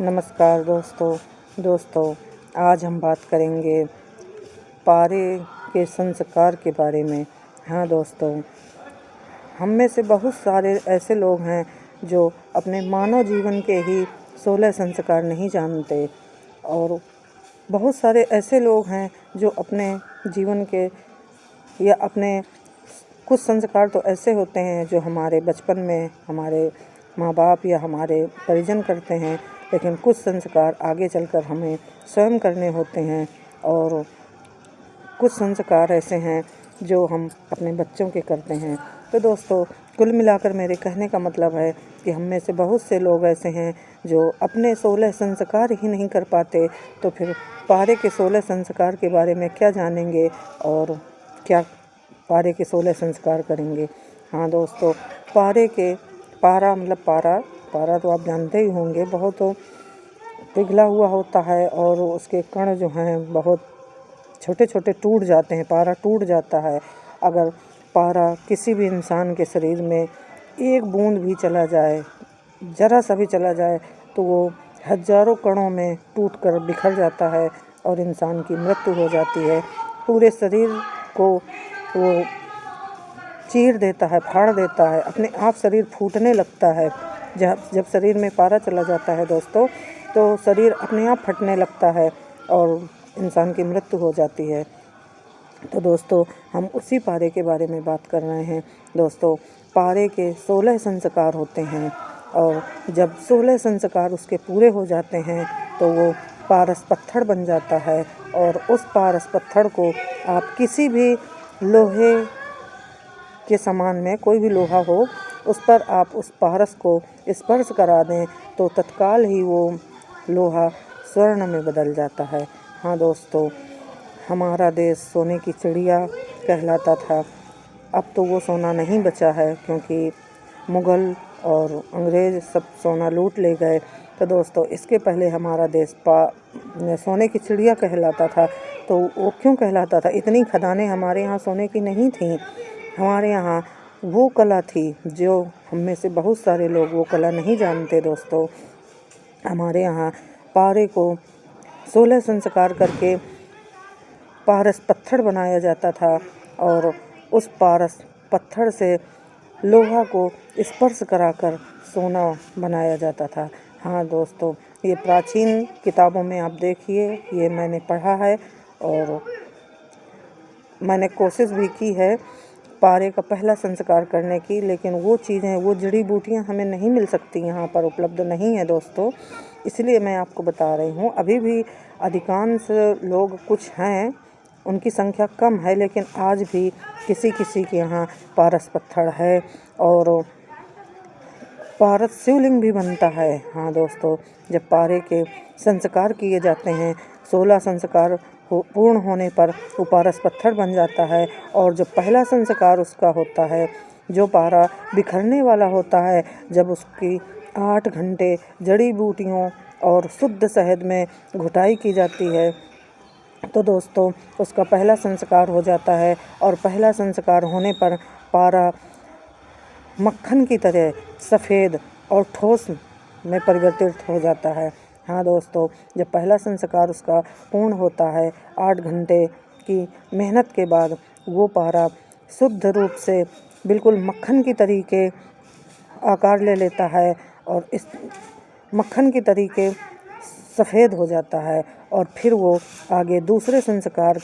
नमस्कार दोस्तों, आज हम बात करेंगे पारे के संस्कार के बारे में। हाँ दोस्तों, हम में से बहुत सारे ऐसे लोग हैं जो अपने मानव जीवन के ही 16 संस्कार नहीं जानते, और बहुत सारे ऐसे लोग हैं जो अपने जीवन के या अपने कुछ संस्कार तो ऐसे होते हैं जो हमारे बचपन में हमारे माँ बाप या हमारे परिजन करते हैं, लेकिन कुछ संस्कार आगे चलकर हमें स्वयं करने होते हैं, और कुछ संस्कार ऐसे हैं जो हम अपने बच्चों के करते हैं। तो दोस्तों, कुल मिलाकर मेरे कहने का मतलब है कि हम में से बहुत से लोग ऐसे हैं जो अपने 16 संस्कार ही नहीं कर पाते, तो फिर पारे के 16 संस्कार के बारे में क्या जानेंगे और क्या पारे के 16 संस्कार करेंगे। हाँ दोस्तों, पारा तो आप जानते ही होंगे, बहुत पिघला हुआ होता है और उसके कण जो हैं बहुत छोटे छोटे टूट जाते हैं। पारा टूट जाता है। अगर पारा किसी भी इंसान के शरीर में एक बूंद भी चला जाए, ज़रा सा भी चला जाए, तो वो हजारों कणों में टूटकर बिखर जाता है और इंसान की मृत्यु हो जाती है। पूरे शरीर को वो चीर देता है, फाड़ देता है, अपने आप शरीर फूटने लगता है। जब शरीर में पारा चला जाता है दोस्तों, तो शरीर अपने आप फटने लगता है और इंसान की मृत्यु हो जाती है। तो दोस्तों, हम उसी पारे के बारे में बात कर रहे हैं। दोस्तों, पारे के 16 संस्कार होते हैं, और जब 16 संस्कार उसके पूरे हो जाते हैं तो वो पारस पत्थर बन जाता है, और उस पारस पत्थर को आप किसी भी लोहे के समान में, कोई भी लोहा हो, उस पर आप उस पारस को स्पर्श करा दें तो तत्काल ही वो लोहा स्वर्ण में बदल जाता है। हाँ दोस्तों, हमारा देश सोने की चिड़िया कहलाता था। अब तो वो सोना नहीं बचा है, क्योंकि मुग़ल और अंग्रेज़ सब सोना लूट ले गए। तो दोस्तों, इसके पहले हमारा देश सोने की चिड़िया कहलाता था। तो वो क्यों कहलाता था? इतनी खदानें हमारे यहाँ सोने की नहीं थीं। हमारे यहाँ वो कला थी जो हम में से बहुत सारे लोग वो कला नहीं जानते। दोस्तों, हमारे यहाँ पारे को 16 संस्कार करके पारस पत्थर बनाया जाता था, और उस पारस पत्थर से लोहा को स्पर्श कराकर सोना बनाया जाता था। हाँ दोस्तों, ये प्राचीन किताबों में आप देखिए, ये मैंने पढ़ा है और मैंने कोशिश भी की है पारे का पहला संस्कार करने की, लेकिन वो चीज़ें, वो जड़ी बूटियाँ हमें नहीं मिल सकती, यहाँ पर उपलब्ध नहीं है दोस्तों। इसलिए मैं आपको बता रही हूँ। अभी भी अधिकांश लोग कुछ हैं, उनकी संख्या कम है, लेकिन आज भी किसी किसी के यहाँ पारस पत्थर है, और पारस शिवलिंग भी बनता है। हाँ दोस्तों, जब पारे के संस्कार किए जाते हैं, 16 संस्कार पूर्ण होने पर वो पारस पत्थर बन जाता है, और जब पहला संस्कार उसका होता है, जो पारा बिखरने वाला होता है, जब उसकी 8 घंटे जड़ी बूटियों और शुद्ध शहद में घुटाई की जाती है, तो दोस्तों उसका पहला संस्कार हो जाता है। और पहला संस्कार होने पर पारा मक्खन की तरह सफ़ेद और ठोस में परिवर्तित हो जाता है। हाँ दोस्तों, जब पहला संस्कार उसका पूर्ण होता है, 8 घंटे की मेहनत के बाद वो पारा शुद्ध रूप से बिल्कुल मक्खन की तरीके आकार ले लेता है, और इस मक्खन की तरीके सफ़ेद हो जाता है, और फिर वो आगे दूसरे संस्कार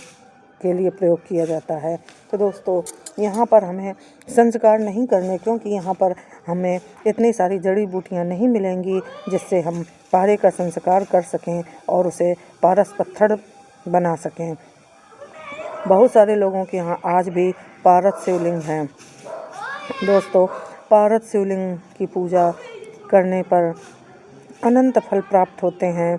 के लिए प्रयोग किया जाता है। तो दोस्तों, यहाँ पर हमें संस्कार नहीं करने, क्योंकि यहाँ पर हमें इतनी सारी जड़ी बूटियाँ नहीं मिलेंगी जिससे हम पारे का संस्कार कर सकें और उसे पारस पत्थर बना सकें। बहुत सारे लोगों के यहाँ आज भी पारस शिवलिंग हैं। दोस्तों, पारस शिवलिंग की पूजा करने पर अनंत फल प्राप्त होते हैं,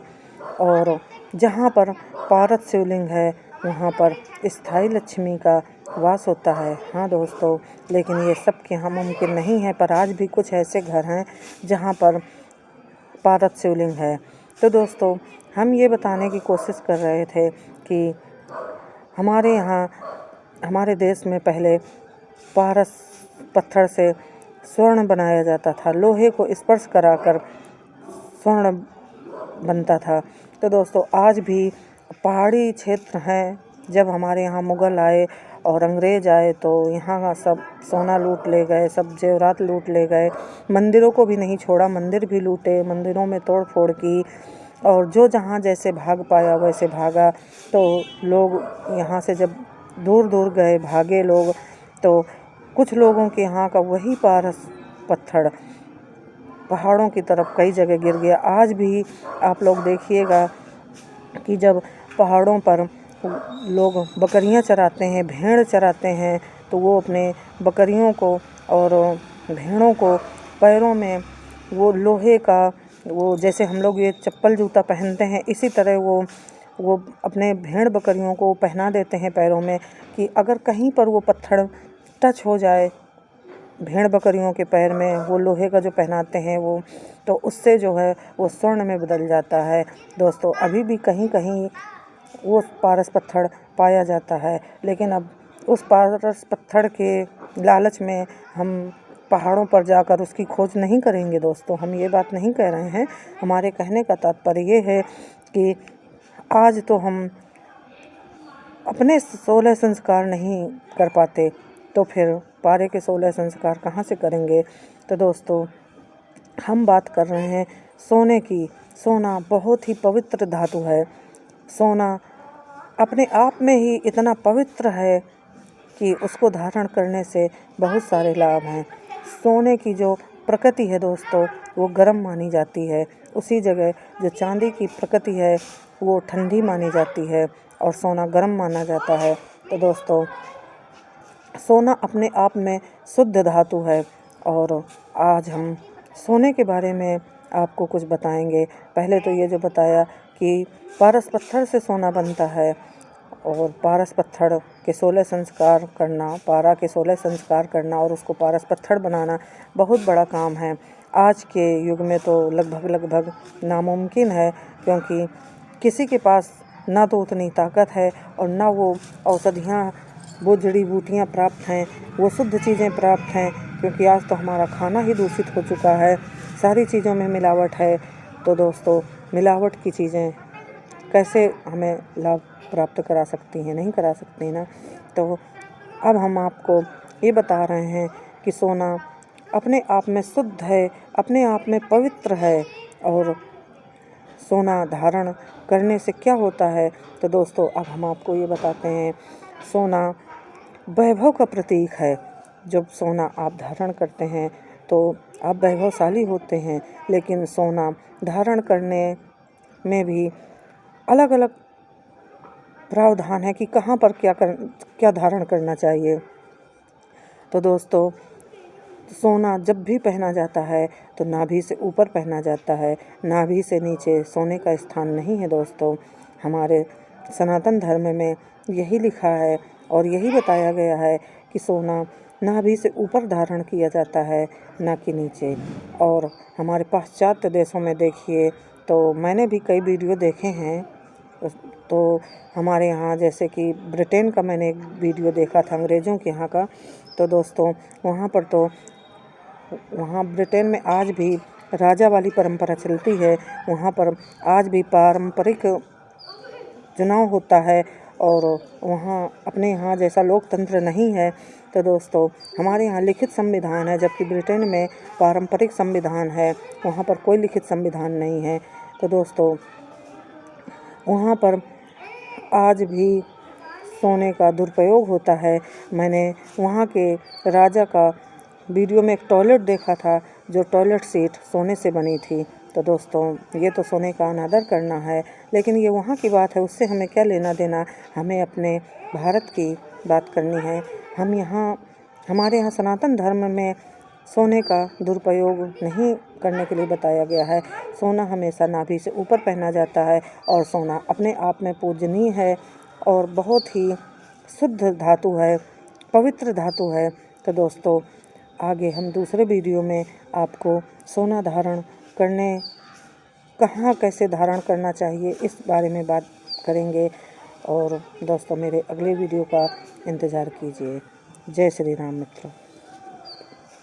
और जहाँ पर पारस शिवलिंग है वहाँ पर स्थायी लक्ष्मी का वास होता है। हाँ दोस्तों, लेकिन ये सब के यहाँ मुमकिन नहीं है, पर आज भी कुछ ऐसे घर हैं जहाँ पर पारस शिवलिंग है। तो दोस्तों, हम ये बताने की कोशिश कर रहे थे कि हमारे यहाँ, हमारे देश में पहले पारस पत्थर से स्वर्ण बनाया जाता था। लोहे को स्पर्श कराकर स्वर्ण बनता था। तो दोस्तों आज भी पहाड़ी क्षेत्र हैं, जब हमारे यहाँ मुग़ल आए और अंग्रेज़ आए तो यहाँ का सब सोना लूट ले गए, सब जेवरात लूट ले गए, मंदिरों को भी नहीं छोड़ा, मंदिर भी लूटे, मंदिरों में तोड़ फोड़ की, और जो जहाँ जैसे भाग पाया वैसे भागा। तो लोग यहाँ से जब दूर दूर गए, भागे लोग, तो कुछ लोगों के यहाँ का वही पारस पत्थर पहाड़ों की तरफ कई जगह गिर गया। आज भी आप लोग देखिएगा कि जब पहाड़ों पर लोग बकरियां चराते हैं, भेड़ चराते हैं, तो वो अपने बकरियों को और भेड़ों को पैरों में वो लोहे का, वो जैसे हम लोग ये चप्पल जूता पहनते हैं, इसी तरह वो अपने भेड़ बकरियों को पहना देते हैं पैरों में, कि अगर कहीं पर वो पत्थर टच हो जाए भेड़ बकरियों के पैर में, वो लोहे का जो पहनाते हैं वो, तो उससे जो है वो स्वर्ण में बदल जाता है। दोस्तों अभी भी कहीं कहीं वो पारस पत्थर पाया जाता है, लेकिन अब उस पारस पत्थर के लालच में हम पहाड़ों पर जाकर उसकी खोज नहीं करेंगे। दोस्तों हम ये बात नहीं कह रहे हैं, हमारे कहने का तात्पर्य ये है कि आज तो हम अपने 16 संस्कार नहीं कर पाते, तो फिर पारे के 16 संस्कार कहाँ से करेंगे। तो दोस्तों हम बात कर रहे हैं सोने की। सोना बहुत ही पवित्र धातु है। सोना अपने आप में ही इतना पवित्र है कि उसको धारण करने से बहुत सारे लाभ हैं। सोने की जो प्रकृति है दोस्तों, वो गर्म मानी जाती है, उसी जगह जो चांदी की प्रकृति है वो ठंडी मानी जाती है और सोना गर्म माना जाता है। तो दोस्तों सोना अपने आप में शुद्ध धातु है, और आज हम सोने के बारे में आपको कुछ बताएंगे। पहले तो ये जो बताया कि पारस पत्थर से सोना बनता है, और पारस पत्थर के 16 संस्कार करना, पारा के 16 संस्कार करना और उसको पारस पत्थर बनाना बहुत बड़ा काम है। आज के युग में तो लगभग नामुमकिन है, क्योंकि किसी के पास ना तो उतनी ताकत है और ना वो औषधियाँ, वो जड़ी बूटियाँ प्राप्त हैं, वो शुद्ध चीज़ें प्राप्त हैं, क्योंकि आज तो हमारा खाना ही दूषित हो चुका है, सारी चीज़ों में मिलावट है। तो दोस्तों मिलावट की चीज़ें कैसे हमें लाभ प्राप्त करा सकती हैं? नहीं करा सकती ना। तो अब हम आपको ये बता रहे हैं कि सोना अपने आप में शुद्ध है, अपने आप में पवित्र है, और सोना धारण करने से क्या होता है। तो दोस्तों अब हम आपको ये बताते हैं, सोना वैभव का प्रतीक है। जब सोना आप धारण करते हैं तो आप वैभवशाली होते हैं, लेकिन सोना धारण करने में भी अलग अलग प्रावधान है कि कहाँ पर क्या धारण करना चाहिए। तो दोस्तों सोना जब भी पहना जाता है तो नाभि से ऊपर पहना जाता है, नाभि से नीचे सोने का स्थान नहीं है। दोस्तों हमारे सनातन धर्म में यही लिखा है और यही बताया गया है कि सोना नाभि से ऊपर धारण किया जाता है, ना कि नीचे। और हमारे पाश्चात्य देशों में देखिए, तो मैंने भी कई वीडियो देखे हैं, तो हमारे यहाँ जैसे कि ब्रिटेन का मैंने एक वीडियो देखा था, अंग्रेज़ों के यहाँ का। तो दोस्तों वहाँ ब्रिटेन में आज भी राजा वाली परंपरा चलती है। वहाँ पर आज भी पारंपरिक चुनाव होता है, और वहाँ अपने यहाँ जैसा लोकतंत्र नहीं है। तो दोस्तों हमारे यहाँ लिखित संविधान है, जबकि ब्रिटेन में पारंपरिक संविधान है, वहाँ पर कोई लिखित संविधान नहीं है। तो दोस्तों वहाँ पर आज भी सोने का दुरुपयोग होता है। मैंने वहाँ के राजा का वीडियो में एक टॉयलेट देखा था, जो टॉयलेट सीट सोने से बनी थी। तो दोस्तों ये तो सोने का अनादर करना है, लेकिन ये वहाँ की बात है, उससे हमें क्या लेना देना। हमें अपने भारत की बात करनी है। हम यहाँ, हमारे यहाँ सनातन धर्म में सोने का दुरुपयोग नहीं करने के लिए बताया गया है। सोना हमेशा नाभि से ऊपर पहना जाता है, और सोना अपने आप में पूजनीय है और बहुत ही शुद्ध धातु है, पवित्र धातु है। तो दोस्तों आगे हम दूसरे वीडियो में आपको सोना धारण करने, कहाँ कैसे धारण करना चाहिए, इस बारे में बात करेंगे। और दोस्तों मेरे अगले वीडियो का इंतज़ार कीजिए। जय श्री राम मित्रों।